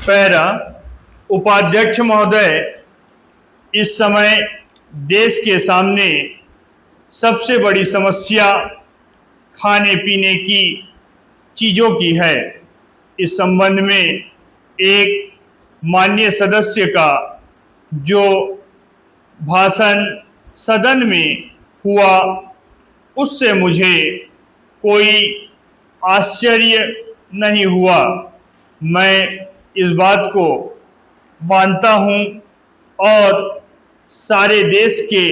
Para उपाध्यक्ष महोदय, इस समय देश के सामने सबसे बड़ी समस्या खाने पीने की चीज़ों की है। इस संबंध में एक माननीय सदस्य का जो भाषण सदन में हुआ, उससे मुझे कोई आश्चर्य नहीं हुआ। मैं इस बात को मानता हूँ और सारे देश के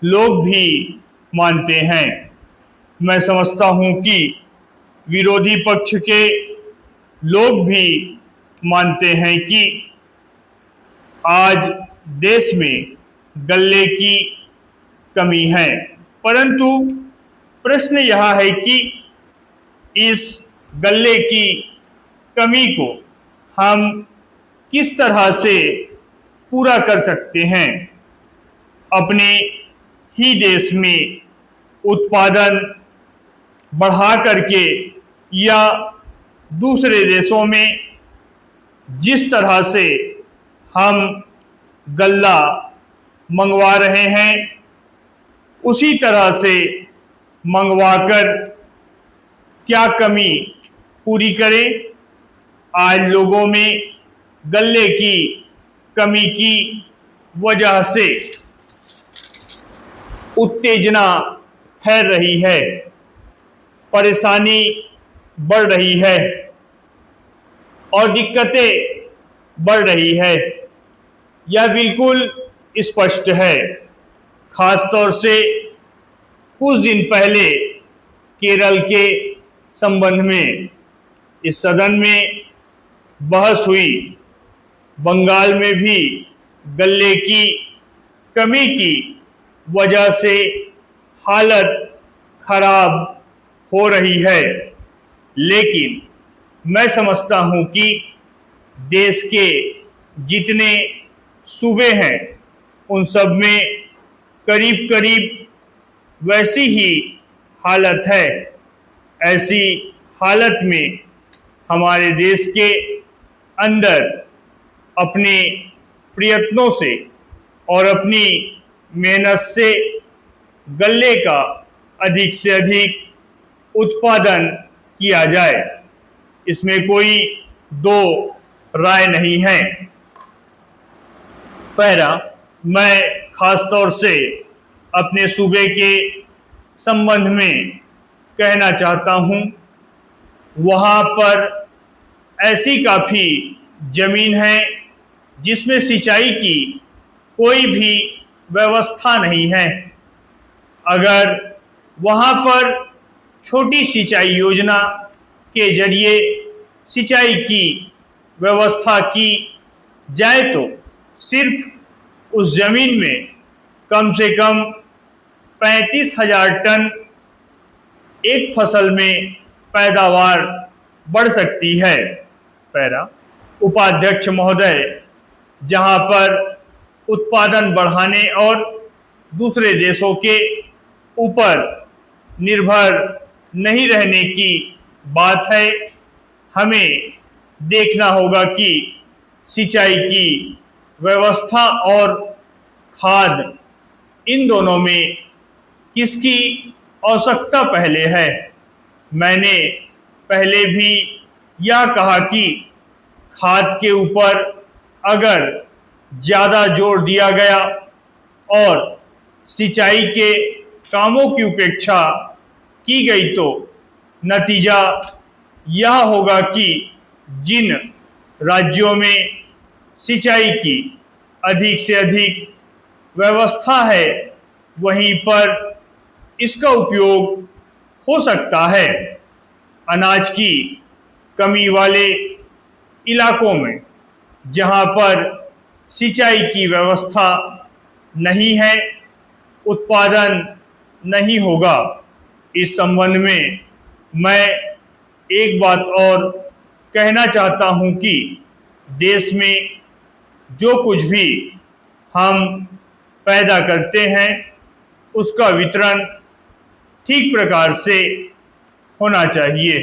लोग भी मानते हैं। मैं समझता हूँ कि विरोधी पक्ष के लोग भी मानते हैं कि आज देश में गल्ले की कमी है, परंतु प्रश्न यह है कि इस गल्ले की कमी को हम किस तरह से पूरा कर सकते हैं। अपने ही देश में उत्पादन बढ़ा करके या दूसरे देशों में जिस तरह से हम गल्ला मंगवा रहे हैं, उसी तरह से मंगवाकर क्या कमी पूरी करें। आज लोगों में गल्ले की कमी की वजह से उत्तेजना फैल रही है, परेशानी बढ़ रही है और दिक्कतें बढ़ रही है। यह बिल्कुल स्पष्ट है। खास तौर से कुछ दिन पहले केरल के संबंध में इस सदन में बहस हुई। बंगाल में भी गल्ले की कमी की वजह से हालत खराब हो रही है, लेकिन मैं समझता हूँ कि देश के जितने सूबे हैं उन सब में करीब करीब वैसी ही हालत है। ऐसी हालत में हमारे देश के अंदर अपने प्रयत्नों से और अपनी मेहनत से गल्ले का अधिक से अधिक उत्पादन किया जाए, इसमें कोई दो राय नहीं है। पैरा, मैं खास तौर से अपने सूबे के संबंध में कहना चाहता हूँ। वहाँ पर ऐसी काफ़ी ज़मीन है जिसमें सिंचाई की कोई भी व्यवस्था नहीं है। अगर वहाँ पर छोटी सिंचाई योजना के जरिए सिंचाई की व्यवस्था की जाए तो सिर्फ उस ज़मीन में कम से कम 35,000 टन एक फसल में पैदावार बढ़ सकती है। पैरा उपाध्यक्ष महोदय, जहाँ पर उत्पादन बढ़ाने और दूसरे देशों के ऊपर निर्भर नहीं रहने की बात है, हमें देखना होगा कि सिंचाई की व्यवस्था और खाद, इन दोनों में किसकी आवश्यकता पहले है। मैंने पहले भी यह कहा कि खाद के ऊपर अगर ज़्यादा जोर दिया गया और सिंचाई के कामों की उपेक्षा की गई तो नतीजा यह होगा कि जिन राज्यों में सिंचाई की अधिक से अधिक व्यवस्था है, वहीं पर इसका उपयोग हो सकता है। अनाज की कमी वाले इलाकों में जहां पर सिंचाई की व्यवस्था नहीं है, उत्पादन नहीं होगा। इस संबंध में मैं एक बात और कहना चाहता हूं कि देश में जो कुछ भी हम पैदा करते हैं उसका वितरण ठीक प्रकार से होना चाहिए।